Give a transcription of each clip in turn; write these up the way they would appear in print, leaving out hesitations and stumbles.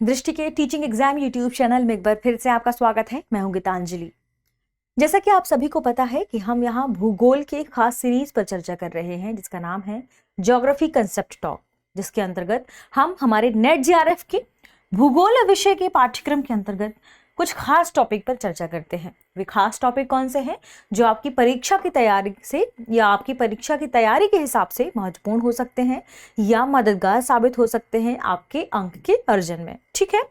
दृष्टि के teaching exam YouTube channel में एक बार फिर से आपका स्वागत है। मैं हूं गीतांजलि। जैसा कि आप सभी को पता है कि हम यहाँ भूगोल के एक खास सीरीज पर चर्चा कर रहे हैं जिसका नाम है ज्योग्राफी कंसेप्ट टॉक, जिसके अंतर्गत हम हमारे नेट जेआरएफ के भूगोल विषय के पाठ्यक्रम के अंतर्गत कुछ खास टॉपिक पर चर्चा करते हैं। वे खास टॉपिक कौन से हैं जो आपकी परीक्षा की तैयारी से या आपकी परीक्षा की तैयारी के हिसाब से महत्वपूर्ण हो सकते हैं या मददगार साबित हो सकते हैं आपके अंक के अर्जन में। ठीक है,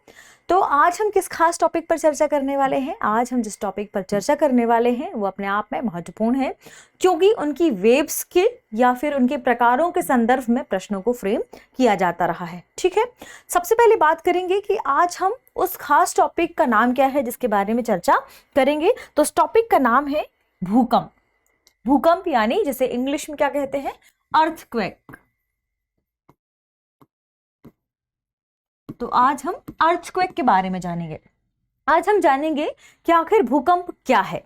तो आज हम किस खास टॉपिक पर चर्चा करने वाले हैं? आज हम जिस टॉपिक पर चर्चा करने वाले हैं वो अपने आप में महत्वपूर्ण है, क्योंकि उनकी वेव्स के या फिर उनके प्रकारों के संदर्भ में प्रश्नों को फ्रेम किया जाता रहा है। ठीक है, सबसे पहले बात करेंगे कि आज हम उस खास टॉपिक का नाम क्या है जिसके बारे में चर्चा करेंगे। तो उस टॉपिक का नाम है भूकंप। भूकंप यानी जिसे इंग्लिश में क्या कहते हैं? अर्थक्वेक। तो आज हम अर्थक्वेक के बारे में जानेंगे। आज हम जानेंगे कि आखिर भूकंप क्या है,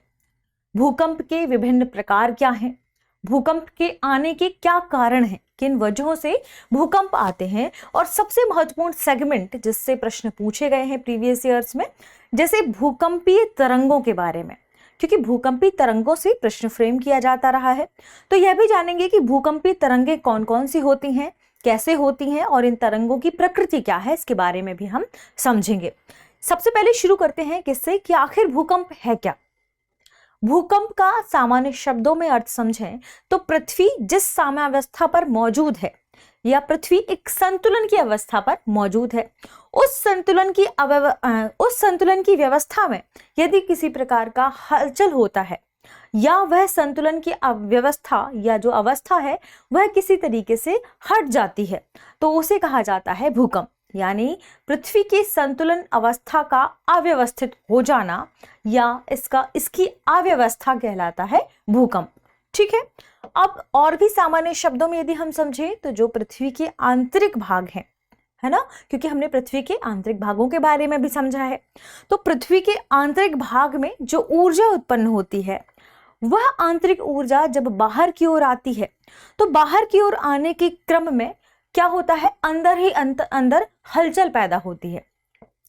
भूकंप के विभिन्न प्रकार क्या हैं, भूकंप के आने के क्या कारण हैं, किन वजहों से भूकंप आते हैं, और सबसे महत्वपूर्ण सेगमेंट जिससे प्रश्न पूछे गए हैं प्रीवियस ईयर्स में, जैसे भूकंपीय तरंगों के बारे में, क्योंकि भूकंपीय तरंगों से प्रश्न फ्रेम किया जाता रहा है। तो यह भी जानेंगे कि भूकंपीय तरंगें कौन कौन सी होती हैं, कैसे होती हैं और इन तरंगों की प्रकृति क्या है, इसके बारे में भी हम समझेंगे। सबसे पहले शुरू करते हैं किससे कि आखिर भूकंप है क्या। भूकंप का सामान्य शब्दों में अर्थ समझें तो पृथ्वी जिस साम्यावस्था पर मौजूद है या पृथ्वी एक संतुलन की अवस्था पर मौजूद है, उस संतुलन की व्यवस्था में यदि किसी प्रकार का हलचल होता है या वह संतुलन की व्यवस्था या जो अवस्था है वह किसी तरीके से हट जाती है तो उसे कहा जाता है भूकंप। यानी पृथ्वी की संतुलन अवस्था का अव्यवस्थित हो जाना या इसकी अव्यवस्था कहलाता है भूकंप। ठीक है, अब और भी सामान्य शब्दों में यदि हम समझें तो जो पृथ्वी के आंतरिक भाग हैं, है ना, क्योंकि हमने पृथ्वी के आंतरिक भागों के बारे में भी समझा है, तो पृथ्वी के आंतरिक भाग में जो ऊर्जा उत्पन्न होती है वह आंतरिक ऊर्जा जब बाहर की ओर आती है तो बाहर की ओर आने के क्रम में क्या होता है, अंदर ही अंदर हलचल पैदा होती है,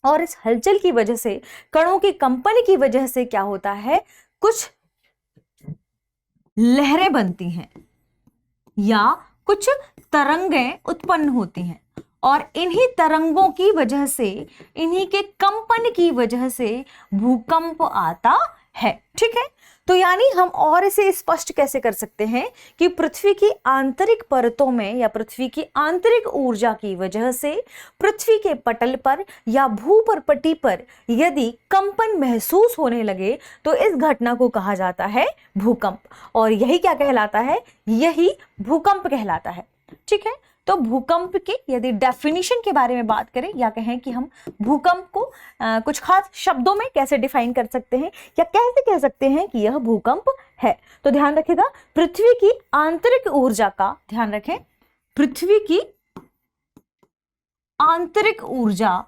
और इस हलचल की वजह से, कणों की कंपन की वजह से क्या होता है, कुछ लहरें बनती हैं या कुछ तरंगें उत्पन्न होती हैं, और इन्हीं तरंगों की वजह से, इन्हीं के कंपन की वजह से भूकंप आता है। ठीक है, तो यानी हम और इसे स्पष्ट कैसे कर सकते हैं कि पृथ्वी की आंतरिक परतों में या पृथ्वी की आंतरिक ऊर्जा की वजह से पृथ्वी के पटल पर या भूपरपटी पर यदि कंपन महसूस होने लगे तो इस घटना को कहा जाता है भूकंप, और यही क्या कहलाता है, यही भूकंप कहलाता है। ठीक है, तो भूकंप के यदि डेफिनेशन के बारे में बात करें या कहें कि हम भूकंप को कुछ खास शब्दों में कैसे डिफाइन कर सकते हैं या कैसे कह सकते हैं कि यह भूकंप है, तो ध्यान रखिएगा, पृथ्वी की आंतरिक ऊर्जा का, ध्यान रखें, पृथ्वी की आंतरिक ऊर्जा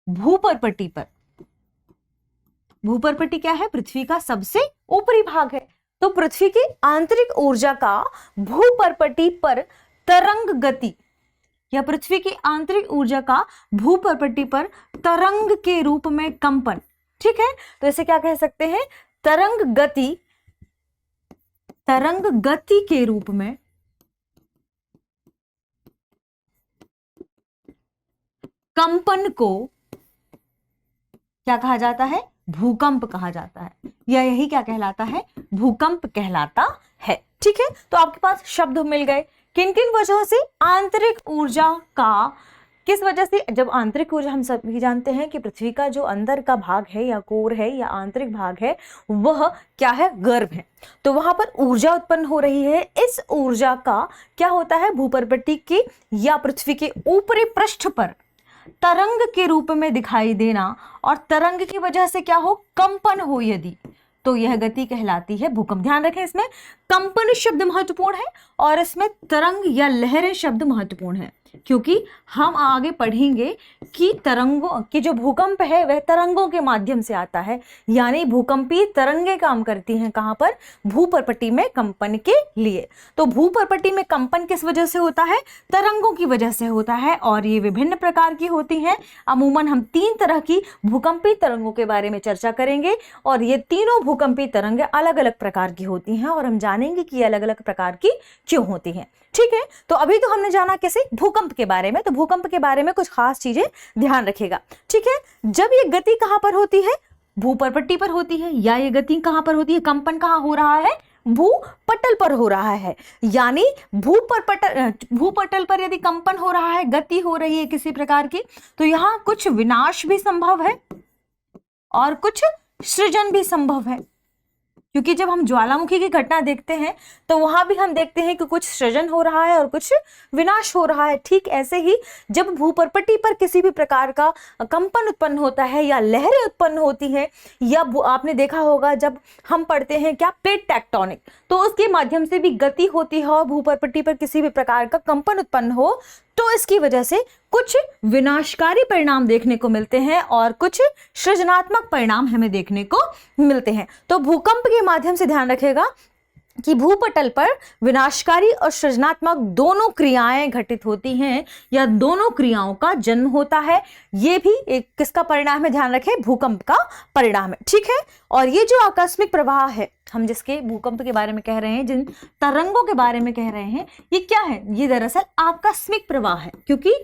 भूपरपटी पर, भूपरपटी क्या है, पृथ्वी का सबसे ऊपरी भाग है, तो पृथ्वी की आंतरिक ऊर्जा का भूपरपटी पर तरंग गति या पृथ्वी की आंतरिक ऊर्जा का भूपरपटी पर तरंग के रूप में कंपन। ठीक है, तो इसे क्या कह सकते हैं, तरंग गति के रूप में कंपन को क्या कहा जाता है, भूकंप कहा जाता है, या यही क्या कहलाता है, भूकंप कहलाता है। ठीक है, तो आपके पास शब्द मिल गए। किन किन वजहों से, आंतरिक ऊर्जा का, किस वजह से, जब आंतरिक ऊर्जा हम सभी जानते हैं कि पृथ्वी का जो अंदर का भाग है या कोर है या आंतरिक भाग है वह क्या है, गर्भ है, तो वहां पर ऊर्जा उत्पन्न हो रही है। इस ऊर्जा का क्या होता है, भूपरपटी के या पृथ्वी के ऊपरी पृष्ठ पर तरंग के रूप में दिखाई देना, और तरंग की वजह से क्या हो, कंपन हो यदि, तो यह गति कहलाती है भूकंप। ध्यान रखें, इसमें कंपन शब्द महत्वपूर्ण है और इसमें तरंग या लहरें शब्द महत्वपूर्ण है। क्योंकि हम आगे पढ़ेंगे कि तरंगों की जो भूकंप है वह तरंगों के माध्यम से आता है, यानी भूकंपीय तरंगे काम करती हैं कहाँ पर, भूपर्पटी में कंपन के लिए। तो भूपर्पटी में कंपन किस वजह से होता है, तरंगों की वजह से होता है, और ये विभिन्न प्रकार की होती हैं। अमूमन हम 3 तरह की भूकंपीय तरंगों के बारे में चर्चा करेंगे, और ये तीनों भूकंपीय तरंगे अलग अलग प्रकार की होती हैं, और हम जानेंगे कि ये अलग अलग प्रकार की क्यों होती हैं। ठीक है, तो अभी तो हमने जाना कैसे भूकंप के बारे में, तो भूकंप के बारे में कुछ खास चीजें ध्यान रखिएगा। ठीक है, जब ये गति कहां पर होती है, भूपर्पट्टी पर होती है, या ये गति कहां पर होती है, कंपन कहां हो रहा है, भूपटल पर हो रहा है। यानी भूपटल पर यदि कंपन हो रहा है, गति हो रही है किसी प्रकार की, तो यहां कुछ विनाश भी संभव है और कुछ सृजन भी संभव है। क्योंकि जब हम ज्वालामुखी की घटना देखते हैं तो वहां भी हम देखते हैं कि कुछ सृजन हो रहा है और कुछ विनाश हो रहा है। ठीक ऐसे ही जब भूपर्पटी पर किसी भी प्रकार का कंपन उत्पन्न होता है या लहरें उत्पन्न होती हैं, या आपने देखा होगा जब हम पढ़ते हैं क्या प्लेट टेक्टोनिक, तो उसके माध्यम से भी गति होती है और भूपर्पटी पर किसी भी प्रकार का कंपन उत्पन्न हो तो इसकी वजह से कुछ विनाशकारी परिणाम देखने को मिलते हैं और कुछ सृजनात्मक परिणाम हमें देखने को मिलते हैं। तो भूकंप के माध्यम से ध्यान रखेगा कि भूपटल पर विनाशकारी और सृजनात्मक दोनों क्रियाएं घटित होती हैं, या दोनों क्रियाओं का जन्म होता है। ये भी एक किसका परिणाम है, ध्यान रखें, भूकंप का परिणाम है। ठीक है, और ये जो आकस्मिक प्रवाह है, हम जिसके भूकंप के बारे में कह रहे हैं, जिन तरंगों के बारे में कह रहे हैं, ये क्या है, ये दरअसल आकस्मिक प्रवाह है, क्योंकि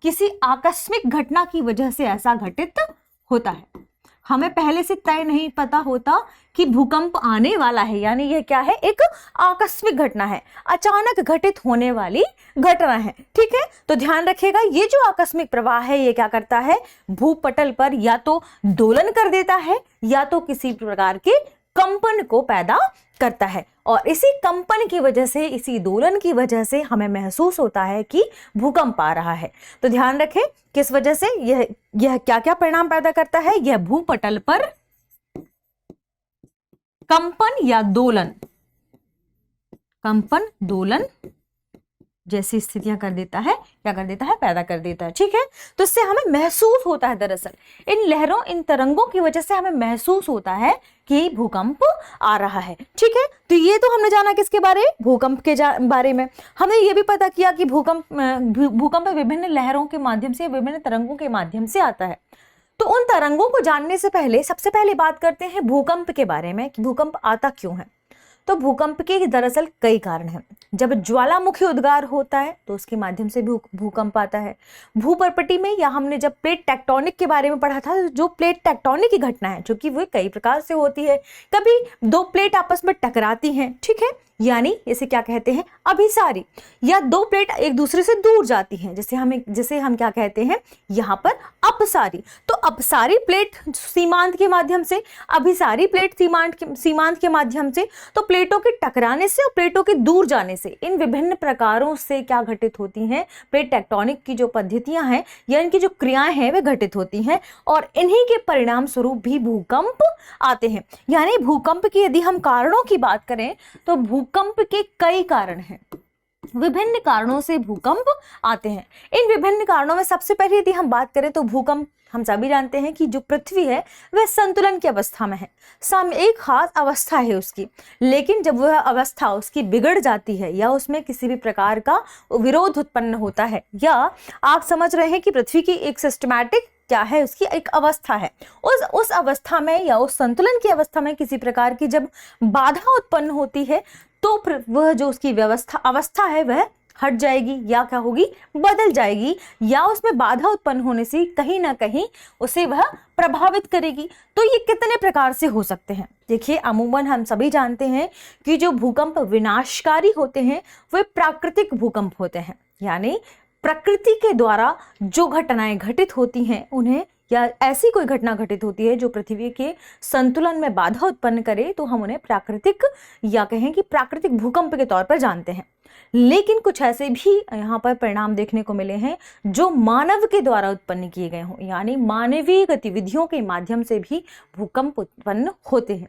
किसी आकस्मिक घटना की वजह से ऐसा घटित होता है। हमें पहले से तय नहीं पता होता कि भूकंप आने वाला है, यानी यह क्या है, एक आकस्मिक घटना है, अचानक घटित होने वाली घटना है। ठीक है, तो ध्यान रखिएगा, ये जो आकस्मिक प्रवाह है ये क्या करता है, भूपटल पर या तो दोलन कर देता है या तो किसी प्रकार के कंपन को पैदा करता है, और इसी कंपन की वजह से, इसी दोलन की वजह से हमें महसूस होता है कि भूकंप आ रहा है। तो ध्यान रखें किस वजह से यह क्या क्या परिणाम पैदा करता है, यह भूपटल पर कंपन या दोलन, कंपन दोलन जैसी स्थितियां कर देता है, क्या कर देता है, पैदा कर देता है। ठीक है, तो इससे हमें महसूस होता है, दरअसल इन लहरों, इन तरंगों की वजह से हमें महसूस होता है कि भूकंप आ रहा है। ठीक है, तो ये तो हमने जाना किसके बारे, भूकंप के बारे में। हमने ये भी पता किया कि भूकंप विभिन्न लहरों के माध्यम से, विभिन्न तरंगों के माध्यम से आता है। तो उन तरंगों को जानने से पहले सबसे पहले बात करते हैं भूकंप के बारे में कि भूकंप आता क्यों है। तो भूकंप के दरअसल कई कारण हैं। जब ज्वालामुखी उद्गार होता है तो उसके माध्यम से भूकंप आता है। भूपर्पटी में, या हमने जब प्लेट टेक्टोनिक के बारे में पढ़ा था, जो प्लेट टेक्टोनिक की घटना है, जो कि वो कई प्रकार से होती है। कभी 2 प्लेट आपस में टकराती हैं, ठीक है, यानी इसे क्या कहते हैं, अभिसारी, या 2 प्लेट एक दूसरे से दूर जाती हैं, जिसे हम क्या कहते हैं यहाँ पर, अपसारी। तो अपसारी प्लेट सीमांत के माध्यम से, अभिसारी प्लेट सीमांत के माध्यम से, तो प्लेटों के टकराने से और प्लेटों के दूर जाने से, इन विभिन्न प्रकारों से क्या घटित होती हैं, प्लेट टेक्टोनिक की जो पद्धतियां हैं या इनकी जो क्रियाएं हैं वे घटित होती हैं, और इन्हीं के परिणाम स्वरूप भी भूकंप आते हैं। यानी भूकंप की यदि हम कारणों की बात करें तो भूकंप के कई कारण हैं, विभिन्न कारणों से भूकंप आते हैं। इन विभिन्न कारणों में सबसे पहले यदि हम बात करें तो भूकंप, हम सभी जानते हैं कि जो पृथ्वी है वह संतुलन की अवस्था में है, एक खास अवस्था है उसकी, लेकिन जब वह अवस्था उसकी बिगड़ जाती है या उसमें किसी भी प्रकार का विरोध उत्पन्न होता है, या आप समझ रहे हैं कि पृथ्वी की एक सिस्टमैटिक क्या है, उसकी एक अवस्था है, उस अवस्था में या उस संतुलन की अवस्था में किसी प्रकार की जब बाधा उत्पन्न होती है तो वह जो उसकी अवस्था है वह हट जाएगी, या क्या होगी, बदल जाएगी, या उसमें बाधा उत्पन्न होने से कहीं ना कहीं उसे वह प्रभावित करेगी। तो ये कितने प्रकार से हो सकते हैं, देखिए अमूमन हम सभी जानते हैं कि जो भूकंप विनाशकारी होते हैं वे प्राकृतिक भूकंप होते हैं, यानी प्रकृति के द्वारा जो घटनाएं घटित होती हैं उन्हें, या ऐसी कोई घटना घटित होती है जो पृथ्वी के संतुलन में बाधा उत्पन्न करे, तो हम उन्हें प्राकृतिक, या कहें कि प्राकृतिक भूकंप के तौर पर जानते हैं। लेकिन कुछ ऐसे भी यहाँ पर परिणाम देखने को मिले हैं जो मानव के द्वारा उत्पन्न किए गए हों, यानी मानवीय गतिविधियों के माध्यम से भी भूकंप उत्पन्न होते हैं।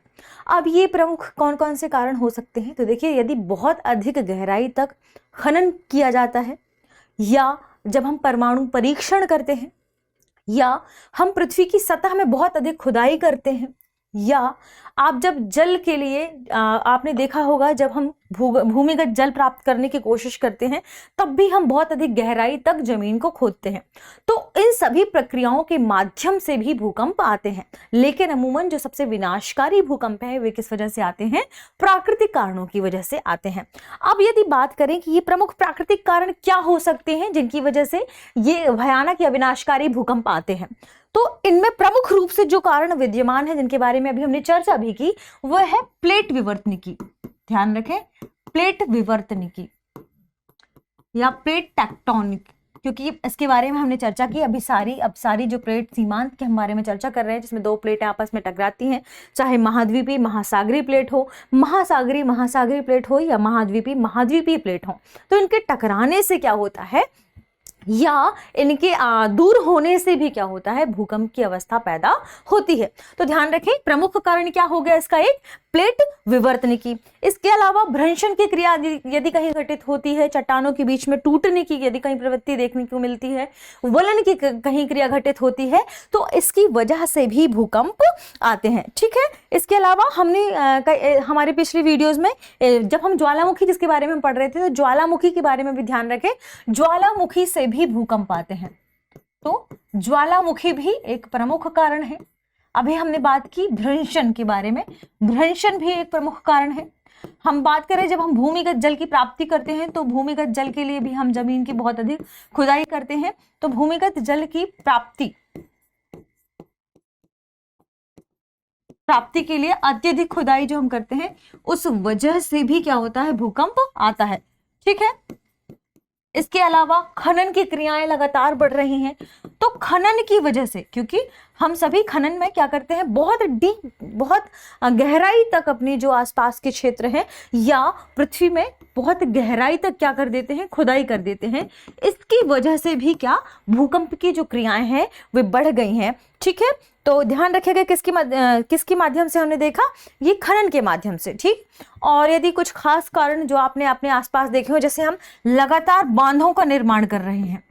अब ये प्रमुख कौन कौन से कारण हो सकते हैं, तो देखिए यदि बहुत अधिक गहराई तक खनन किया जाता है, या जब हम परमाणु परीक्षण करते हैं, या हम पृथ्वी की सतह में बहुत अधिक खुदाई करते हैं, या आप जब जल के लिए आपने देखा होगा जब हम भूमिगत जल प्राप्त करने की कोशिश करते हैं तब भी हम बहुत अधिक गहराई तक जमीन को खोदते हैं। तो इन सभी प्रक्रियाओं के माध्यम से भी भूकंप आते हैं, लेकिन अमूमन जो सबसे विनाशकारी भूकंप है वे किस वजह से आते हैं? प्राकृतिक कारणों की वजह से आते हैं। अब यदि बात करें कि ये प्रमुख प्राकृतिक कारण क्या हो सकते हैं जिनकी वजह से ये भयानक या विनाशकारी भूकंप आते हैं, तो इनमें प्रमुख रूप से जो कारण विद्यमान है जिनके बारे में अभी हमने चर्चा भी की, वह है प्लेट विवर्तनिकी। ध्यान रखें, प्लेट विवर्तनिकी या प्लेट टेक्टोनिक, क्योंकि इसके बारे में हमने चर्चा की। अब सारी जो प्लेट सीमांत के हम बारे में चर्चा कर रहे हैं, जिसमें दो प्लेटें आपस में टकराती हैं, चाहे महाद्वीपीय महासागरीय प्लेट हो, महासागरीय प्लेट हो, या महाद्वीपीय प्लेट हो, तो इनके टकराने से क्या होता है या इनके दूर होने से भी क्या होता है? भूकंप की अवस्था पैदा होती है। तो ध्यान रखें, प्रमुख कारण क्या हो गया इसका? एक प्लेट विवर्तनिकी। इसके अलावा भ्रंशन की क्रिया यदि कहीं घटित होती है, चट्टानों के बीच में टूटने की यदि कहीं प्रवृत्ति देखने को मिलती है, वलन की कहीं क्रिया घटित होती है, तो इसकी वजह से भी भूकंप आते हैं। ठीक है, इसके अलावा हमने हमारे पिछली वीडियोज में जब हम ज्वालामुखी जिसके बारे में पढ़ रहे थे, तो ज्वालामुखी के बारे में भी ध्यान रखें, ज्वालामुखी से भी भूकंप आते हैं। तो ज्वालामुखी भी एक प्रमुख कारण है। अभी हमने बात की भ्रंशन के बारे में, भ्रंशन भी एक प्रमुख कारण है। हम बात करें जब हम भूमिगत जल की प्राप्ति करते हैं, तो भूमिगत जल के लिए भी हम जमीन की बहुत अधिक खुदाई करते हैं। तो भूमिगत जल की प्राप्ति के लिए अत्यधिक खुदाई जो हम करते हैं, उस वजह से भी क्या होता है? भूकंप आता है। ठीक है, इसके अलावा खनन की क्रियाएं लगातार बढ़ रही हैं, तो खनन की वजह से, क्योंकि हम सभी खनन में क्या करते हैं? बहुत गहराई तक अपने जो आसपास के क्षेत्र हैं या पृथ्वी में बहुत गहराई तक क्या कर देते हैं? खुदाई कर देते हैं। इसकी वजह से भी क्या भूकंप की जो क्रियाएं हैं वे बढ़ गई हैं। ठीक है, तो ध्यान रखिएगा किसके माध्यम से हमने देखा? ये खनन के माध्यम से। ठीक, और यदि कुछ खास कारण जो आपने अपने आसपास देखे हो, जैसे हम लगातार बांधों का निर्माण कर रहे हैं,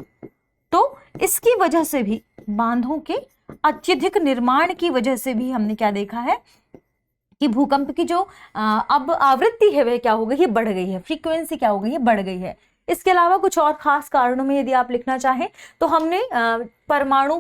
तो इसकी वजह से भी, बांधों के अत्यधिक निर्माण की वजह से भी हमने क्या देखा है कि भूकंप की जो अब आवृत्ति है वह क्या हो गई है? बढ़ गई है। फ्रीक्वेंसी क्या हो गई है? बढ़ गई है। इसके अलावा कुछ और खास कारणों में यदि आप लिखना चाहें तो हमने परमाणु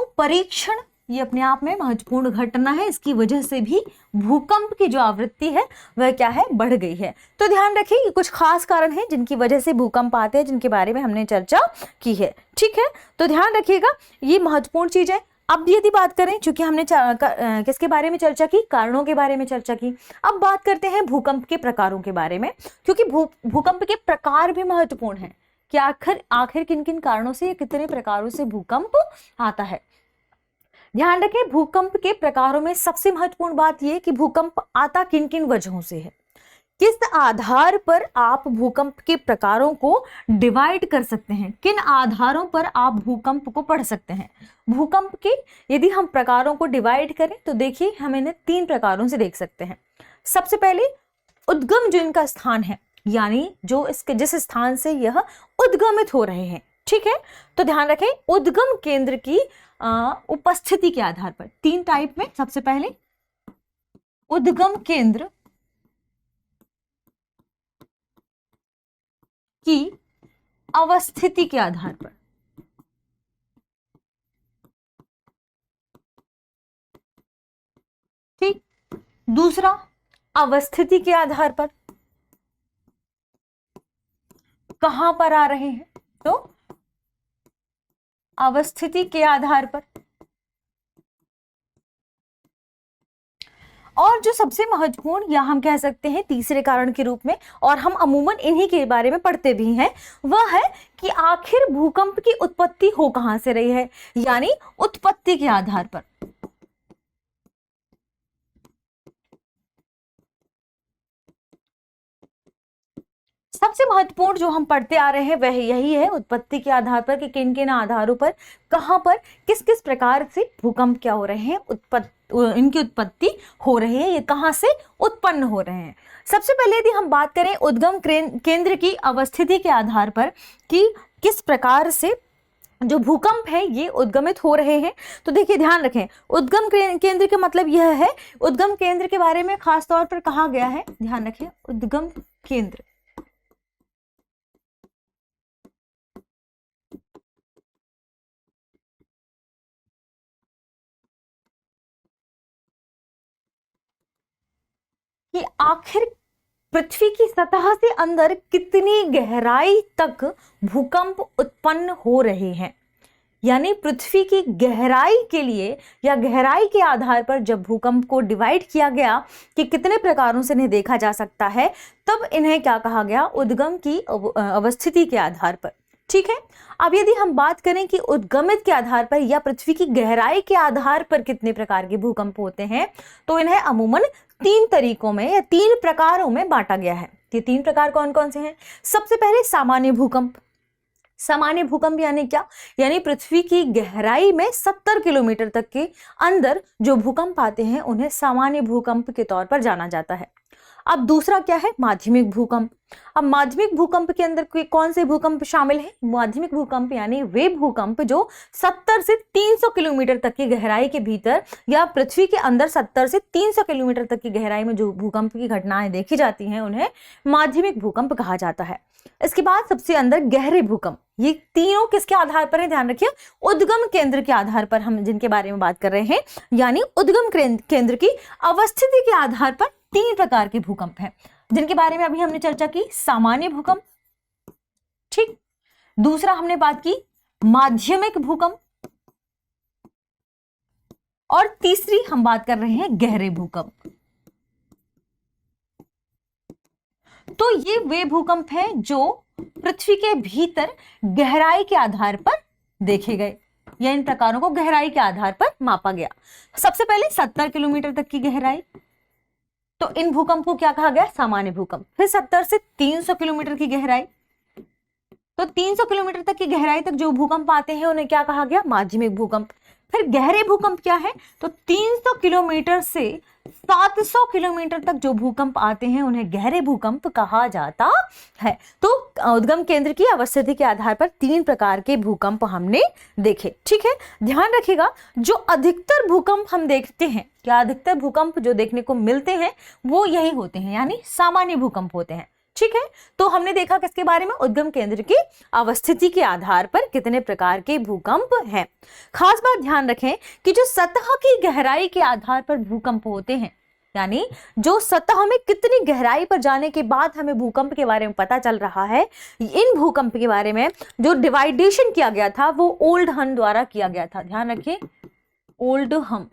परीक्षण ये अपने आप में महत्वपूर्ण घटना है, इसकी वजह से भी भूकंप की जो आवृत्ति है वह क्या है? बढ़ गई है। तो ध्यान रखिए, ये कुछ खास कारण हैं जिनकी वजह से भूकंप आते हैं, जिनके बारे में हमने चर्चा की है। ठीक है, तो ध्यान रखिएगा, ये महत्वपूर्ण चीज है। अब यदि बात करें, चूंकि हमने किसके बारे में चर्चा की? कारणों के बारे में चर्चा की। अब बात करते हैं भूकंप के प्रकारों के बारे में, क्योंकि भूकंप के प्रकार भी महत्वपूर्ण है कि आखिर किन किन कारणों से, कितने प्रकारों से भूकंप आता है। ध्यान रखें, भूकंप के प्रकारों में सबसे महत्वपूर्ण बात यह कि भूकंप आता किन किन वजहों से है। किस आधार पर आप भूकंप के प्रकारों को डिवाइड कर सकते हैं? किन आधारों पर आप भूकंप को पढ़ सकते हैं? भूकंप के यदि हम प्रकारों को डिवाइड करें तो देखिए, हम इन्हें 3 प्रकारों से देख सकते हैं। सबसे पहले उद्गम, जो इनका स्थान है, यानी जो जिस स्थान से यह उद्गमित हो रहे हैं। ठीक है, तो ध्यान रखें, उद्गम केंद्र की उपस्थिति के आधार पर 3 टाइप में। सबसे पहले उद्गम केंद्र की अवस्थिति के आधार पर, ठीक। दूसरा, अवस्थिति के आधार पर, कहां पर आ रहे हैं, तो अवस्थिति के आधार पर। और जो सबसे महत्वपूर्ण या हम कह सकते हैं तीसरे कारण के रूप में, और हम अमूमन इन्हीं के बारे में पढ़ते भी हैं, वह है कि आखिर भूकंप की उत्पत्ति हो कहां से रही है, यानी उत्पत्ति के आधार पर। सबसे महत्वपूर्ण जो हम पढ़ते आ रहे हैं वह यही है, उत्पत्ति के आधार पर, कि किन किन आधारों पर, कहां पर, किस किस प्रकार से भूकंप क्या हो रहे हैं, इनकी उत्पत्ति हो रही है, ये कहाँ से उत्पन्न हो रहे हैं। सबसे पहले यदि हम बात करें उद्गम केंद्र की अवस्थिति के आधार पर कि किस प्रकार से जो भूकंप है ये उद्गमित हो रहे हैं, तो देखिए ध्यान रखें, उद्गम केंद्र का मतलब यह है, उद्गम केंद्र के बारे में खास तौर पर कहा गया है, ध्यान रखें, उद्गम केंद्र कि आखिर पृथ्वी की सतह से अंदर कितनी गहराई तक भूकंप उत्पन्न हो रहे हैं। यानी पृथ्वी की गहराई के लिए या गहराई के आधार पर जब भूकंप को डिवाइड किया गया कि कितने प्रकारों से इन्हें देखा जा सकता है, तब इन्हें क्या कहा गया, उद्गम की अवस्थिति के आधार पर। ठीक है, अब यदि हम बात करें कि उद्गमित के आधार पर या पृथ्वी की गहराई के आधार पर कितने प्रकार के भूकंप होते हैं, तो इन्हें अमूमन 3 तरीकों में या 3 प्रकारों में बांटा गया है। ये 3 प्रकार कौन कौन से हैं? सबसे पहले सामान्य भूकंप। सामान्य भूकंप यानी क्या? यानी पृथ्वी की गहराई में 70 किलोमीटर तक के अंदर जो भूकंप आते हैं उन्हें सामान्य भूकंप के तौर पर जाना जाता है। अब दूसरा क्या है? माध्यमिक भूकंप। अब माध्यमिक भूकंप के अंदर कौन से भूकंप शामिल है? माध्यमिक भूकंप यानी वे भूकंप जो 70 से 300 किलोमीटर तक की गहराई के भीतर या पृथ्वी के अंदर 70 से 300 किलोमीटर तक की गहराई में जो भूकंप की घटनाएं देखी जाती हैं उन्हें माध्यमिक भूकंप कहा जाता है। इसके बाद सबसे अंदर गहरे भूकंप, ये तीनों किसके आधार पर है? ध्यान रखिए, उद्गम केंद्र के आधार पर हम जिनके बारे में बात कर रहे हैं, यानी उद्गम केंद्र की अवस्थिति के आधार पर 3 प्रकार के भूकंप हैं जिनके बारे में अभी हमने चर्चा की। सामान्य भूकंप, ठीक, दूसरा हमने बात की माध्यमिक भूकंप, और तीसरी हम बात कर रहे हैं गहरे भूकंप। तो ये वे भूकंप हैं जो पृथ्वी के भीतर गहराई के आधार पर देखे गए, या इन प्रकारों को गहराई के आधार पर मापा गया। सबसे पहले 70 किलोमीटर तक की गहराई, तो इन भूकंप को क्या कहा गया? सामान्य भूकंप। फिर 70 से 300 किलोमीटर की गहराई, तो 300 किलोमीटर तक की गहराई तक जो भूकंप आते हैं उन्हें क्या कहा गया? माध्यमिक भूकंप। फिर गहरे भूकंप क्या है? तो 300 किलोमीटर से 700 किलोमीटर तक जो भूकंप आते हैं उन्हें गहरे भूकंप कहा जाता है। तो उद्गम केंद्र की अवस्थिति के आधार पर 3 प्रकार के भूकंप हमने देखे। ठीक है, ध्यान रखिएगा, जो अधिकतर भूकंप हम देखते हैं, क्या अधिकतर भूकंप जो देखने को मिलते हैं वो यही होते हैं, यानी सामान्य भूकंप होते हैं। ठीक है, तो हमने देखा किसके बारे में? उद्गम केंद्र की अवस्थिति के आधार पर कितने प्रकार के भूकंप हैं। खास बात ध्यान रखें कि जो सतह की गहराई के आधार पर भूकंप होते हैं, यानी जो सतह में कितनी गहराई पर जाने के बाद हमें भूकंप के बारे में पता चल रहा है, इन भूकंप के बारे में जो डिवाइडेशन किया गया था वो ओल्डहम द्वारा किया गया था। ध्यान रखें, ओल्डहम।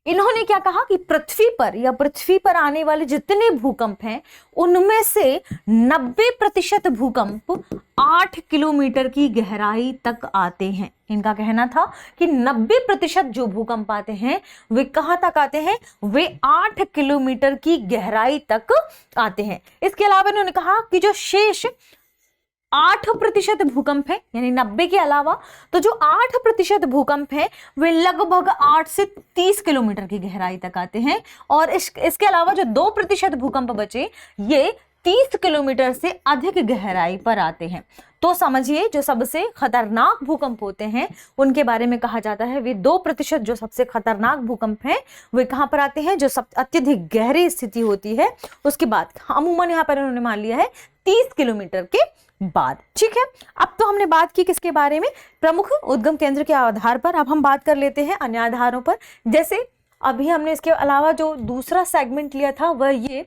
इन्होंने क्या कहा कि पृथ्वी पर या पृथ्वी पर आने वाले जितने भूकंप हैं उनमें से 90% भूकंप 8 किलोमीटर की गहराई तक आते हैं। इनका कहना था कि 90% जो भूकंप आते हैं वे कहां तक आते हैं? वे 8 किलोमीटर की गहराई तक आते हैं। इसके अलावा इन्होंने कहा कि जो शेष 8% भूकंप है, यानी 90 के अलावा, तो जो 8% भूकंप है वे लगभग 8 से 30 किलोमीटर की गहराई तक आते हैं, और इसके अलावा जो 2% भूकंप बचे ये 30 किलोमीटर से अधिक गहराई पर आते हैं। तो समझिए, जो सबसे खतरनाक भूकंप होते हैं उनके बारे में कहा जाता है वे 2% जो सबसे खतरनाक भूकंप हैं वे कहां पर आते हैं? जो सब अत्यधिक गहरी स्थिति होती है उसके बाद। अमूमन यहां पर उन्होंने मान लिया है 30 किलोमीटर के बाद। ठीक है, अब तो हमने बात की किसके बारे में? प्रमुख उद्गम केंद्र के आधार पर। अब हम बात कर लेते हैं अन्य आधारों पर। जैसे अभी हमने इसके अलावा जो दूसरा सेगमेंट लिया था वह ये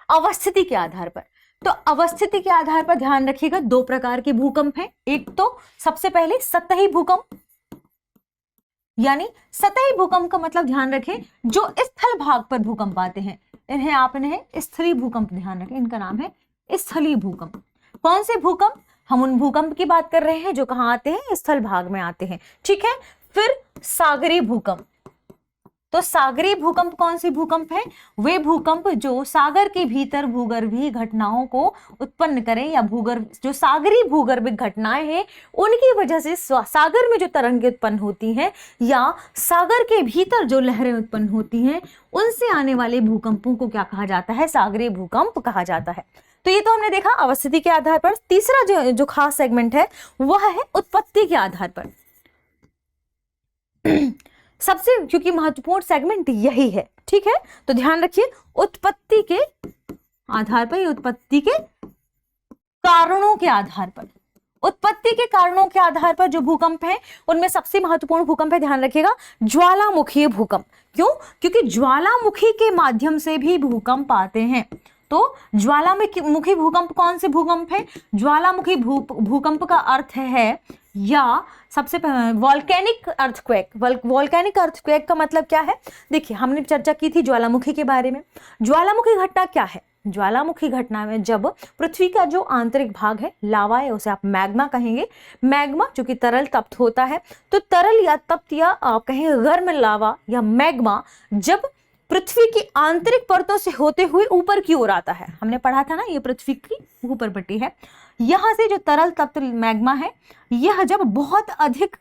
अवस्थिति के आधार पर। तो अवस्थिति के आधार पर ध्यान रखिएगा 2 प्रकार के भूकंप हैं। एक तो सबसे पहले सतही भूकंप, यानी सतही भूकंप का मतलब ध्यान रखें जो स्थल भाग पर भूकंप आते हैं, इन्हें स्थलीय भूकंप ध्यान रखें, इनका नाम है स्थलीय भूकंप। कौन से भूकंप? हम उन भूकंप की बात कर रहे हैं जो कहां आते हैं? स्थल भाग में आते हैं। ठीक है, फिर सागरीय भूकंप। तो सागरीय भूकंप कौन सी भूकंप है? वे भूकंप जो सागर के भीतर भूगर्भीय घटनाओं को उत्पन्न करें, या भूगर्भ जो सागरीय भूगर्भिक घटनाएं हैं उनकी वजह से सागर में जो तरंगें उत्पन्न होती हैं या सागर के भीतर जो लहरें उत्पन्न होती हैं उनसे आने वाले भूकंपों को क्या कहा जाता है? सागरीय भूकंप कहा जाता है। तो ये तो हमने देखा अवस्थिति के आधार पर। तीसरा जो खास सेगमेंट है वह है उत्पत्ति के आधार पर। सबसे क्योंकि महत्वपूर्ण सेगमेंट यही है, ठीक है, तो ध्यान रखिए उत्पत्ति के आधार पर, उत्पत्ति के कारणों के आधार पर, उत्पत्ति के कारणों के आधार पर जो भूकंप है उनमें सबसे महत्वपूर्ण भूकंप है, ध्यान रखिएगा, ज्वालामुखी भूकंप। क्यों? क्योंकि ज्वालामुखी के माध्यम से भी भूकंप आते हैं। तो ज्वालामुखी भूकंप कौन से भूकंप है? ज्वालामुखी भूकंप का अर्थ है, या सबसे वॉल्केनिक अर्थक्वेक। वॉल्केनिक अर्थक्वेक का मतलब क्या है? देखिए हमने चर्चा की थी ज्वालामुखी के बारे में। ज्वालामुखी घटना क्या है? ज्वालामुखी घटना में जब पृथ्वी का जो आंतरिक भाग है, लावा है, उसे आप मैग्मा कहेंगे, मैग्मा जो कि तरल तप्त होता है, तो तरल या तप्त या आप कहें गर्म लावा या मैग्मा जब पृथ्वी की आंतरिक परतों से होते हुए ऊपर की ओर आता है, हमने पढ़ा था ना, ये पृथ्वी की ऊपर पट्टी है, यहां से जो तरल तप्त मैग्मा है यह जब बहुत अधिक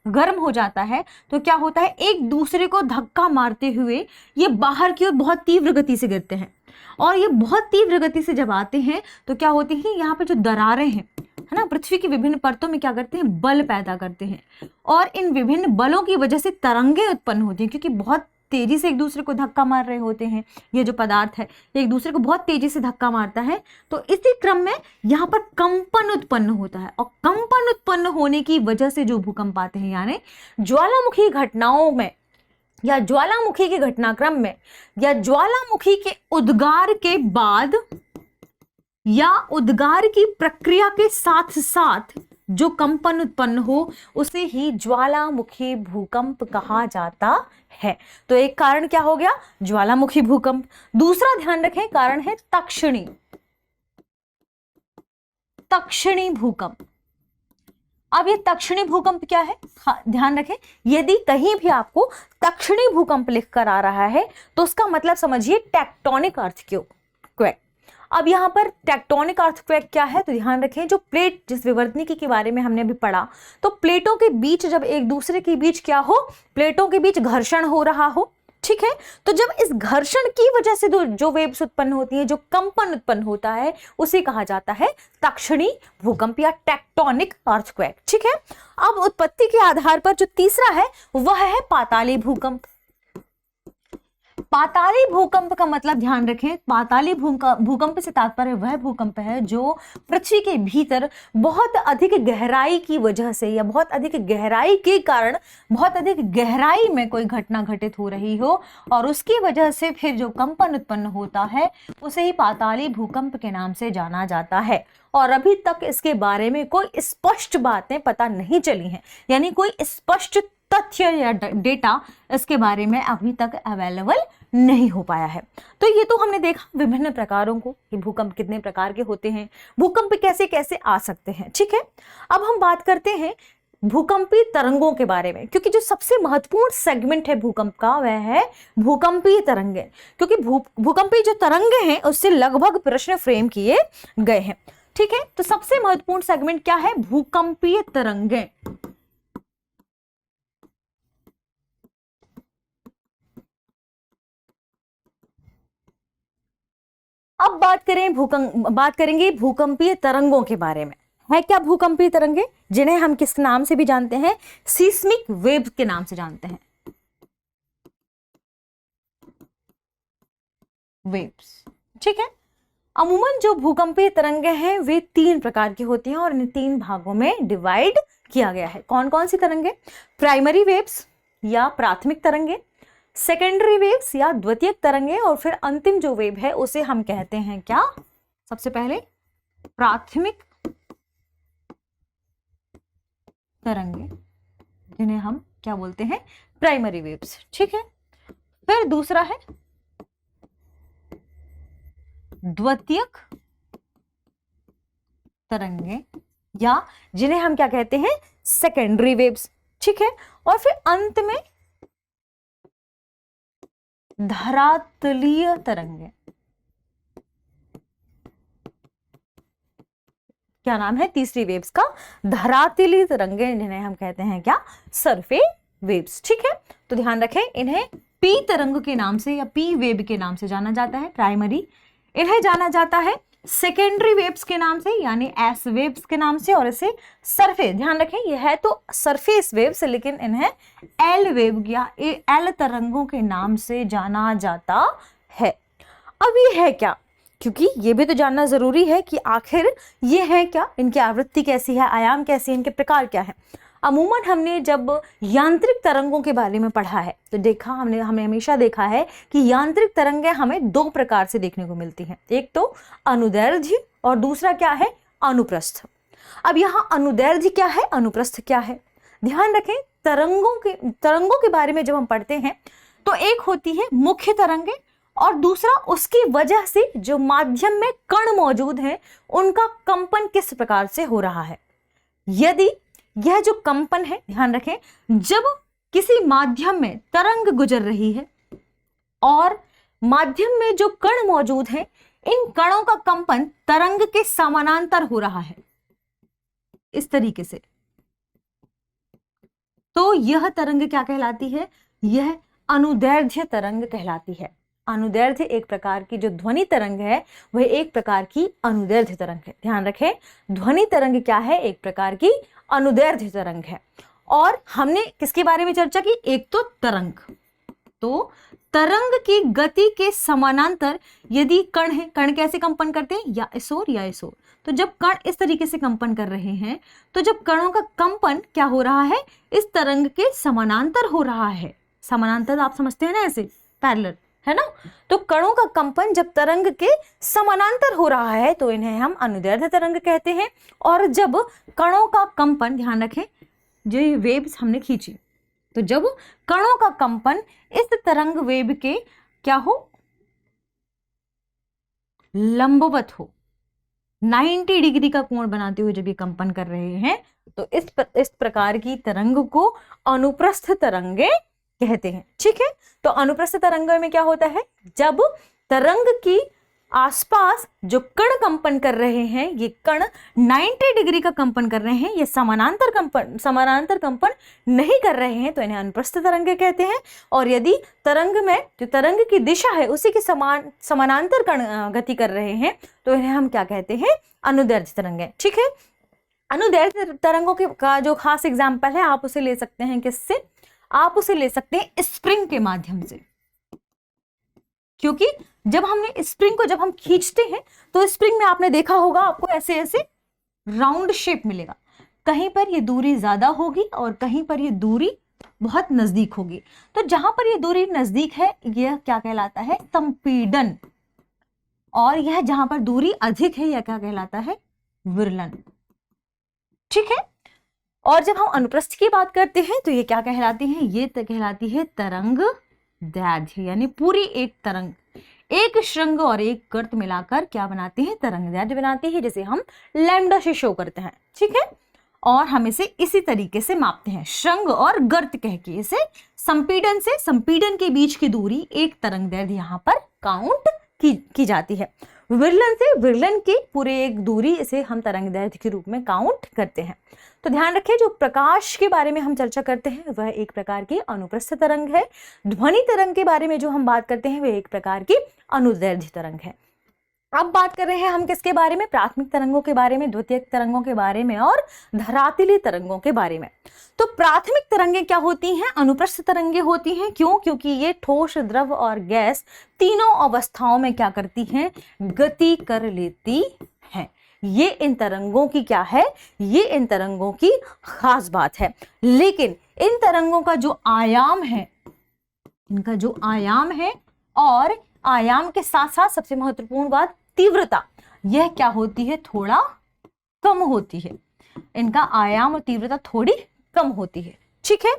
गर्म हो जाता है तो क्या होता है? एक दूसरे को धक्का मारते हुए ये बाहर की ओर बहुत तीव्र गति से गिरते हैं, और ये बहुत तीव्र गति से जब आते हैं तो क्या होती है? यहाँ पे जो दरारें हैं, है ना, पृथ्वी की विभिन्न परतों में क्या करते हैं? बल पैदा करते हैं, और इन विभिन्न बलों की वजह से तरंगे उत्पन्न होती हैं, क्योंकि बहुत तेजी से एक दूसरे को धक्का मार रहे होते हैं। ये जो पदार्थ है ये एक दूसरे को बहुत तेजी से धक्का मारता है, तो इसी क्रम में यहाँ पर कंपन उत्पन्न होता है, और कंपन उत्पन्न होने की वजह से जो भूकंप आते हैं, यानी ज्वालामुखी घटनाओं में या ज्वालामुखी के घटनाक्रम में या ज्वालामुखी के उद्गार के बाद या उद्गार की प्रक्रिया के साथ साथ जो कंपन उत्पन्न हो उसे ही ज्वालामुखी भूकंप कहा जाता है। तो एक कारण क्या हो गया? ज्वालामुखी भूकंप। दूसरा ध्यान रखें कारण है तक्षणी भूकंप। अब ये तक्षणी भूकंप क्या है? हाँ, ध्यान रखें, यदि कहीं भी आपको तक्षणी भूकंप लिख कर आ रहा है तो उसका मतलब समझिए टेक्टोनिक अर्थक्वेक। अब यहाँ पर टेक्टोनिक अर्थक्वेक क्या है? तो ध्यान रखें, जो प्लेट, जिस विवर्तनिकी के बारे में हमने अभी पढ़ा, तो प्लेटों के बीच जब एक दूसरे के बीच क्या हो? प्लेटों के बीच घर्षण हो रहा हो, ठीक है, तो जब इस घर्षण की वजह से जो वेव्स उत्पन्न होती हैं, जो कंपन उत्पन्न होता है, उसे कहा जाता है तक्षणी भूकंप या टेक्टोनिक अर्थक्वेक, ठीक है। अब उत्पत्ति के आधार पर जो तीसरा है वह है पाताली भूकंप। पाताली भूकंप का मतलब ध्यान रखें, पाताली भूकंप से तात्पर्य वह भूकंप है जो पृथ्वी के भीतर बहुत अधिक गहराई की वजह से या बहुत अधिक गहराई के कारण बहुत अधिक गहराई में कोई घटना घटित हो रही हो और उसकी वजह से फिर जो कंपन उत्पन्न होता है उसे ही पाताली भूकंप के नाम से जाना जाता है। और अभी तक इसके बारे में कोई स्पष्ट बातें पता नहीं चली हैं, यानी कोई स्पष्ट तथ्य या डेटा इसके बारे में अभी तक अवेलेबल नहीं हो पाया है। तो ये तो हमने देखा विभिन्न प्रकारों को कि भूकंप कितने प्रकार के होते हैं, भूकंप कैसे कैसे आ सकते हैं, ठीक है। अब हम बात करते हैं भूकंपीय तरंगों के बारे में, क्योंकि जो सबसे महत्वपूर्ण सेगमेंट है भूकंप का वह है भूकंपीय तरंगे, क्योंकि भूकंपीय जो तरंगे हैं उससे लगभग प्रश्न फ्रेम किए गए हैं, ठीक है। तो सबसे महत्वपूर्ण सेगमेंट क्या है? भूकंपीय तरंगे। अब बात करेंगे भूकंपीय तरंगों के बारे में। है क्या भूकंपीय तरंगे? जिन्हें हम किस नाम से भी जानते हैं? सीस्मिक वेव्स के नाम से जानते हैं, वेव्स, ठीक है। अमूमन जो भूकंपीय तरंगे हैं वे 3 प्रकार की होती हैं और इन 3 भागों में डिवाइड किया गया है। कौन कौन सी तरंगे? प्राइमरी वेव्स या प्राथमिक तरंगे, सेकेंडरी वेव्स या द्वितीयक तरंगे, और फिर अंतिम जो वेव है उसे हम कहते हैं क्या? सबसे पहले प्राथमिक तरंगे, जिन्हें हम क्या बोलते हैं? प्राइमरी वेव्स, ठीक है। फिर दूसरा है द्वितीयक तरंगे या जिन्हें हम क्या कहते हैं? सेकेंडरी वेव्स, ठीक है। और फिर अंत में धरातलीय तरंगें। क्या नाम है तीसरी वेव्स का? धरातलीय तरंगें, जिन्हें हम कहते हैं क्या? Surface waves. ठीक है, तो ध्यान रखें, इन्हें पी तरंग के नाम से या पी वेव के नाम से जाना जाता है प्राइमरी। इन्हें जाना जाता है सेकेंडरी वेव्स के नाम से, यानी एस वेव्स के नाम से, और इसे सरफेस, ध्यान रखें यह है तो सरफेस वेव्स, लेकिन इन्हें एल वेव या एल तरंगों के नाम से जाना जाता है। अब ये है क्या? क्योंकि ये भी तो जानना जरूरी है कि आखिर ये है क्या, इनकी आवृत्ति कैसी है, आयाम कैसी है, इनके प्रकार क्या है। अमूमन हमने जब यांत्रिक तरंगों के बारे में पढ़ा है तो देखा, हमने हमेशा देखा है कि यांत्रिक तरंगें हमें दो प्रकार से देखने को मिलती हैं, एक तो अनुदैर्ध्य और दूसरा क्या है? अनुप्रस्थ। अब यहाँ अनुदैर्ध्य क्या है, अनुप्रस्थ क्या है? ध्यान रखें, तरंगों के बारे में जब हम पढ़ते हैं तो एक होती है मुख्य तरंगें और दूसरा उसकी वजह से जो माध्यम में कण मौजूद हैं उनका कंपन किस प्रकार से हो रहा है। यदि यह जो कंपन है, ध्यान रखें, जब किसी माध्यम में तरंग गुजर रही है और माध्यम में जो कण मौजूद हैं, इन कणों का कंपन तरंग के समानांतर हो रहा है इस तरीके से, तो यह तरंग क्या कहलाती है? यह अनुदैर्ध्य तरंग कहलाती है। अनुदैर्ध्य एक प्रकार की जो ध्वनि तरंग है वह एक प्रकार की अनुदैर्ध्य तरंग है। ध्यान रखें, ध्वनि तरंग क्या है? एक प्रकार की अनुदैर्ध्य तरंग है। और हमने किसके बारे में चर्चा की? एक तो तरंग, तो तरंग की गति के समानांतर यदि कण है, कण कैसे कंपन करते हैं? या इसोर या इसोर। तो जब कण इस तरीके से कंपन कर रहे हैं तो जब कणों का कंपन क्या हो रहा है? इस तरंग के समानांतर हो रहा है। समानांतर आप समझते हैं ना, ऐसे पैरेलल, है ना? तो कणों का कंपन जब तरंग के समानांतर हो रहा है तो इन्हें हम अनुदैर्ध्य तरंग कहते हैं। और जब कणों का कंपन, ध्यान रखें, जो ये वेव्स हमने खींची, तो जब कणों का कंपन इस तरंग वेव के क्या हो? लंबवत हो, 90 डिग्री का कोण बनाते हुए जब ये कंपन कर रहे हैं तो इस प्रकार की तरंग को अनुप्रस्थ तरंगे कहते हैं। ठीक है, तो अनुप्रस्थ तरंगों में क्या होता है? जब तरंग की आसपास जो कण कंपन कर रहे हैं, ये कण 90 डिग्री का कंपन कर रहे हैं, ये समानांतर कंपन नहीं कर रहे हैं, तो इन्हें अनुप्रस्थ तरंगे कहते हैं। और यदि तरंग में जो तरंग की दिशा है उसी के समानांतर कण गति कर रहे हैं तो इन्हें हम क्या कहते हैं? अनुदैर्ध्य तरंगे। ठीक है, अनुदैर्ध्य तरंगों का जो खास एग्जाम्पल है आप उसे ले सकते हैं किससे? आप उसे ले सकते हैं स्प्रिंग के माध्यम से, क्योंकि जब हमने स्प्रिंग को जब हम खींचते हैं तो स्प्रिंग में आपने देखा होगा आपको ऐसे ऐसे राउंड शेप मिलेगा, कहीं पर ये दूरी ज्यादा होगी और कहीं पर ये दूरी बहुत नजदीक होगी। तो जहां पर ये दूरी नजदीक है यह क्या कहलाता है? संपीडन। और यह जहां पर दूरी अधिक है यह क्या कहलाता है? विरलन। ठीक है, और जब हम अनुप्रस्थ की बात करते हैं तो ये क्या कहलाती है? ये कहलाती है तरंग दैर्ध्य, यानी पूरी एक तरंग, एक श्रृंग और एक गर्त मिलाकर क्या बनाती है? तरंग दैर्ध्य बनाती है, जिसे हम लैम्डा से शो करते हैं। ठीक है, और हम इसे इसी तरीके से मापते हैं, श्रृंग और गर्त कह के। इसे संपीडन से संपीडन के बीच की दूरी एक तरंग दैर्ध्य यहाँ पर काउंट की जाती है। विरलन से विरलन की पूरे एक दूरी इसे हम तरंग दैर्ध्य के रूप में काउंट करते हैं। तो ध्यान रखें, जो प्रकाश के बारे में हम चर्चा करते हैं वह एक प्रकार की अनुप्रस्थ तरंग है। ध्वनि तरंग के बारे में जो हम बात करते हैं वह एक प्रकार की अनुदैर्ध्य तरंग है। अब बात कर रहे हैं हम किसके बारे में? प्राथमिक तरंगों के बारे में, द्वितीयक तरंगों के बारे में और धरातलीय तरंगों के बारे में। तो प्राथमिक तरंगें क्या होती हैं? अनुप्रस्थ तरंगें होती हैं। क्यों? क्योंकि ये ठोस, द्रव और गैस तीनों अवस्थाओं में क्या करती हैं? गति कर लेती हैं। ये इन तरंगों की क्या है? ये इन तरंगों की खास बात है। लेकिन इन तरंगों का जो आयाम है, इनका जो आयाम है, और आयाम के साथ साथ सबसे महत्वपूर्ण बात तीव्रता, यह क्या होती है? थोड़ा कम होती है। इनका आयाम और तीव्रता थोड़ी कम होती है। ठीक है,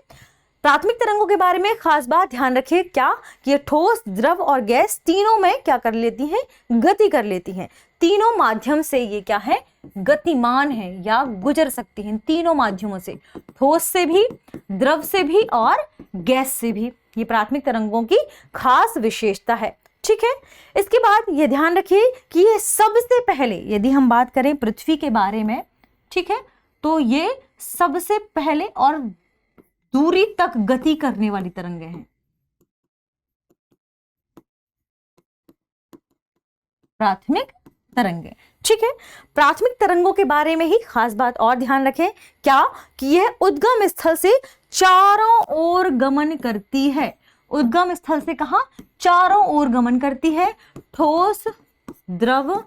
प्राथमिक तरंगों के बारे में खास बात ध्यान रखिए क्या कि ये ठोस, द्रव और गैस तीनों में क्या कर लेती हैं? गति कर लेती हैं। तीनों माध्यम से ये क्या है? गतिमान है या गुजर सकती हैं, तीनों माध्यमों से, ठोस से भी, द्रव से भी और गैस से भी ये प्राथमिक तरंगों की खास विशेषता है। ठीक है, इसके बाद ये ध्यान रखिए कि ये सबसे पहले, यदि हम बात करें पृथ्वी के बारे में, ठीक है, तो ये सबसे पहले और दूरी तक गति करने वाली तरंगें हैं। प्राथमिक तरंगें, ठीक है। प्राथमिक तरंगों के बारे में ही खास बात और ध्यान रखें, क्या कि यह उद्गम स्थल से चारों ओर गमन करती है। उद्गम स्थल से कहां? चारों ओर गमन करती है। ठोस, द्रव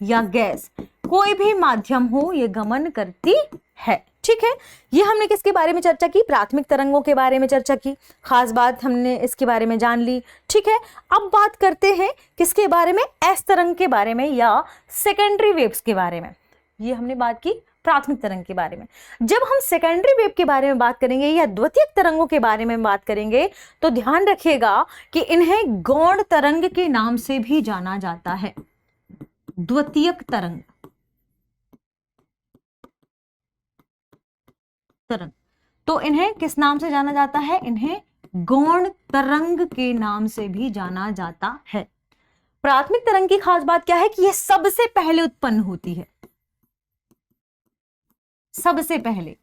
या गैस, कोई भी माध्यम हो, ये गमन करती है। ठीक है, ये हमने किसके बारे में चर्चा की? प्राथमिक तरंगों के बारे में चर्चा की, खास बात हमने इसके बारे में जान ली। ठीक है, अब बात करते हैं किसके बारे में? एस तरंग के बारे में या सेकेंडरी वेव्स के बारे में। ये हमने बात की प्राथमिक तरंग के बारे में। जब हम सेकेंडरी वेव के बारे में बात करेंगे या द्वितीयक तरंगों के बारे में बात करेंगे तो ध्यान रखिएगा कि इन्हें गौण तरंग के नाम से भी जाना जाता है। द्वितीयक तरंग, तरंग, तो इन्हें किस नाम से जाना जाता है? इन्हें गौण तरंग के नाम से भी जाना जाता है। प्राथमिक तरंग की खास बात क्या है कि यह सबसे पहले उत्पन्न होती है, सबसे पहले,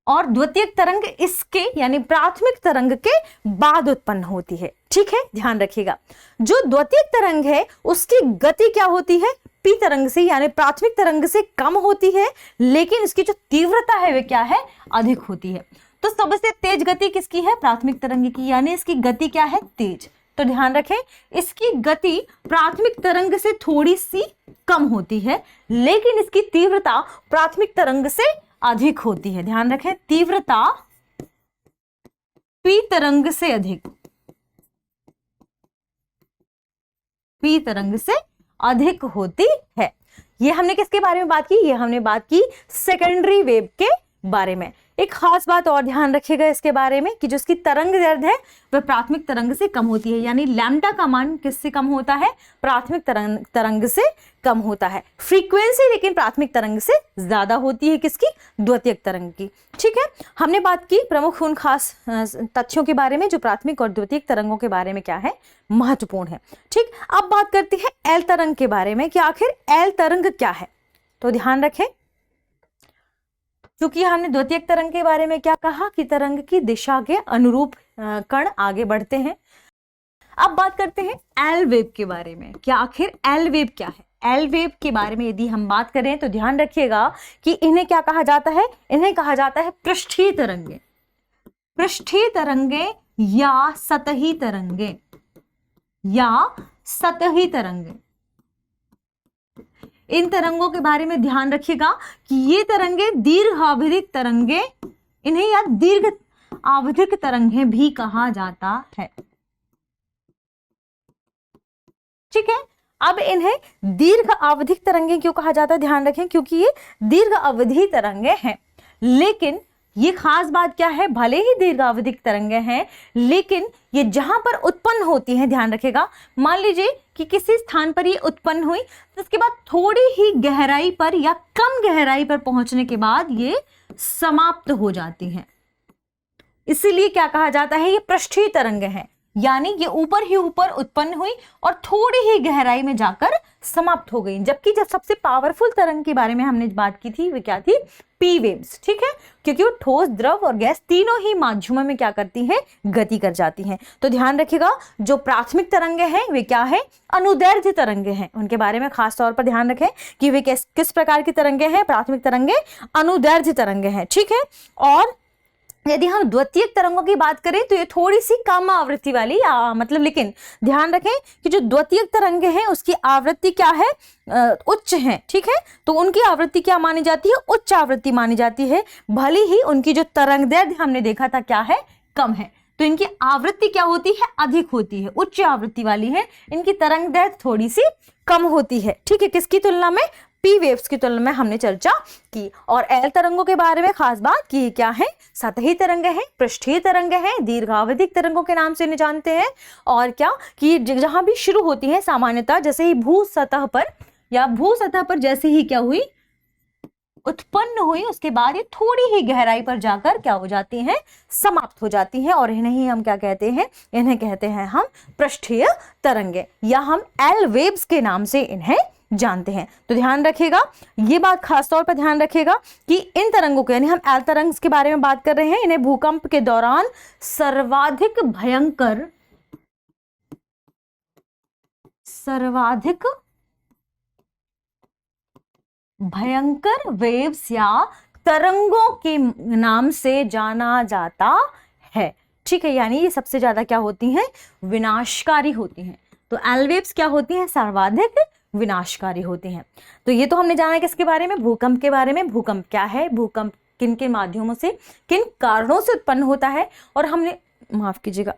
और द्वितीयक तरंग इसके यानी प्राथमिक तरंग के बाद उत्पन्न होती है। ठीक है, ध्यान रखिएगा। जो द्वितीयक तरंग है उसकी गति क्या होती है? पी तरंग से यानी प्राथमिक तरंग से कम होती है, लेकिन इसकी जो तीव्रता है वे क्या है? अधिक होती है। तो सबसे तेज गति किसकी है? प्राथमिक तरंग की, यानी इसकी गति क्या है? तेज। तो ध्यान रखें, इसकी गति प्राथमिक तरंग से थोड़ी सी कम होती है, लेकिन इसकी तीव्रता प्राथमिक तरंग से अधिक होती है। ध्यान रखें, तीव्रता पी तरंग से अधिक, पी तरंग से अधिक होती है। ये हमने किसके बारे में बात की? ये हमने बात की सेकेंडरी वेव के बारे में। एक खास बात और ध्यान रखिएगा इसके बारे में कि जो इसकी तरंग दैर्ध्य है वह प्राथमिक तरंग से कम होती है, यानी लैम्डा का मान किससे कम होता है? प्राथमिक तरंग से कम होता है। फ्रीक्वेंसी लेकिन प्राथमिक तरंग से ज्यादा होती है, किसकी? द्वितीयक तरंग की। ठीक है, हमने बात की प्रमुख उन खास तथ्यों के बारे में जो प्राथमिक और द्वितीयक तरंगों के बारे में क्या है? महत्वपूर्ण है। ठीक, अब बात करते हैं एल तरंग के बारे में कि आखिर एल तरंग क्या है। तो ध्यान रखें, क्योंकि हमने द्वितीयक तरंग के बारे में क्या कहा कि तरंग की दिशा के अनुरूप कण आगे बढ़ते हैं। अब बात करते हैं एल वेव के बारे में कि आखिर एल वेव क्या है। एल वेव के बारे में यदि हम बात करें तो ध्यान रखिएगा कि इन्हें क्या कहा जाता है? इन्हें कहा जाता है पृष्ठीय तरंगे, पृष्ठीय तरंगे या सतही तरंगे, या सतही तरंगे। इन तरंगों के बारे में ध्यान रखिएगा कि ये तरंगे दीर्घ आवधिक तरंगे, इन्हें या दीर्घ आवधिक तरंगे भी कहा जाता है। ठीक है, अब इन्हें दीर्घ आवधिक तरंगे क्यों कहा जाता है? ध्यान रखें, क्योंकि ये दीर्घ अवधि तरंगे हैं, लेकिन ये खास बात क्या है? भले ही दीर्घावधिक तरंगे हैं, लेकिन ये जहां पर उत्पन्न होती हैं, ध्यान रखेगा, मान लीजिए कि किसी स्थान पर ये उत्पन्न हुई, तो उसके बाद थोड़ी ही गहराई पर या कम गहराई पर पहुंचने के बाद ये समाप्त हो जाती हैं। इसीलिए क्या कहा जाता है? ये पृष्ठीय तरंगे हैं, यानी ये ऊपर ही ऊपर उत्पन्न हुई और थोड़ी ही गहराई में जाकर समाप्त हो गई। जबकि जब सबसे पावरफुल तरंग के बारे में हमने बात की थी, वे क्या थी? P waves. ठीक है, क्योंकि वो ठोस, द्रव और गैस तीनों ही माध्यमों में क्या करती हैं? गति कर जाती हैं। तो ध्यान रखिएगा, जो प्राथमिक तरंगे हैं वे क्या है? अनुदैर्ध्य तरंगे हैं। उनके बारे में खास तौर पर ध्यान रखें कि वे किस प्रकार की तरंगे हैं? प्राथमिक तरंगे अनुदैर्ध्य तरंगे हैं। ठीक है, और यदि हम द्वितीयक तरंगों की बात करें तो ये थोड़ी सी कम आवृत्ति वाली मतलब, लेकिन ध्यान रखें कि जो द्वितीयक तरंगे हैं उसकी आवृत्ति क्या है? उच्च है। ठीक है, तो उनकी आवृत्ति क्या मानी जाती है? उच्च आवृत्ति मानी जाती है, भले ही उनकी जो तरंग दैर्ध्य हमने देखा था क्या है? कम है। तो इनकी आवृत्ति क्या होती है? अधिक होती है, उच्च आवृत्ति वाली है। इनकी तरंग दैर्ध्य थोड़ी सी कम होती है। ठीक है, किसकी तुलना में? पी वेव्स की तुलना में हमने चर्चा की। और एल तरंगों के बारे में खास बात की क्या है? सतही तरंगे हैं, पृष्ठीय तरंगे हैं, दीर्घावधिक तरंगों के नाम से इन्हें जानते हैं। और क्या कि जहां भी शुरू होती है सामान्यतः, जैसे ही भू सतह पर या भू सतह पर जैसे ही क्या हुई? उत्पन्न हुई उसके बाद ये थोड़ी ही गहराई पर जाकर क्या हो जाती हैं, समाप्त हो जाती हैं, और इन्हें ही हम क्या कहते हैं, इन्हें कहते हैं हम पृष्ठीय तरंगे, या हम एल वेव्स के नाम से इन्हें जानते हैं। तो ध्यान रखिएगा, ये बात खास तौर पर ध्यान रखिएगा कि इन तरंगों को, यानी हम एल तरंग के बारे में बात कर रहे हैं, इन्हें भूकंप के दौरान सर्वाधिक भयंकर वेव्स या तरंगों के नाम से जाना जाता है। ठीक है, यानी ये सबसे ज्यादा क्या होती हैं, विनाशकारी होती हैं। तो एल वेव्स क्या होती हैं, सर्वाधिक विनाशकारी होती हैं। तो ये तो हमने जाना किसके बारे में, भूकंप के बारे में। भूकंप क्या है, भूकंप किन किन माध्यमों से, किन कारणों से उत्पन्न होता है, और हमने, माफ कीजिएगा,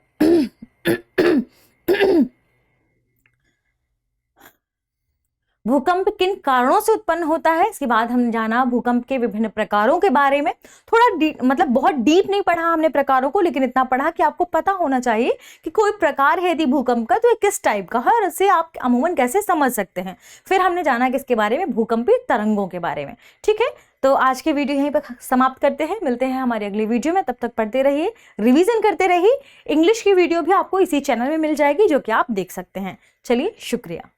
भूकंप किन कारणों से उत्पन्न होता है। इसके बाद हमने जाना भूकंप के विभिन्न प्रकारों के बारे में। थोड़ा मतलब बहुत डीप नहीं पढ़ा हमने प्रकारों को, लेकिन इतना पढ़ा कि आपको पता होना चाहिए कि कोई प्रकार है यदि भूकंप का तो ये किस टाइप का है और इसे आप अमूमन कैसे समझ सकते हैं। फिर हमने जाना किसके बारे में, भूकंपीय तरंगों के बारे में। ठीक है, तो आज के वीडियो यहीं पर समाप्त करते हैं, मिलते हैं हमारी अगली वीडियो में। तब तक पढ़ते रहिए, रिवीजन करते रहिए। इंग्लिश की वीडियो भी आपको इसी चैनल में मिल जाएगी जो कि आप देख सकते हैं। चलिए, शुक्रिया।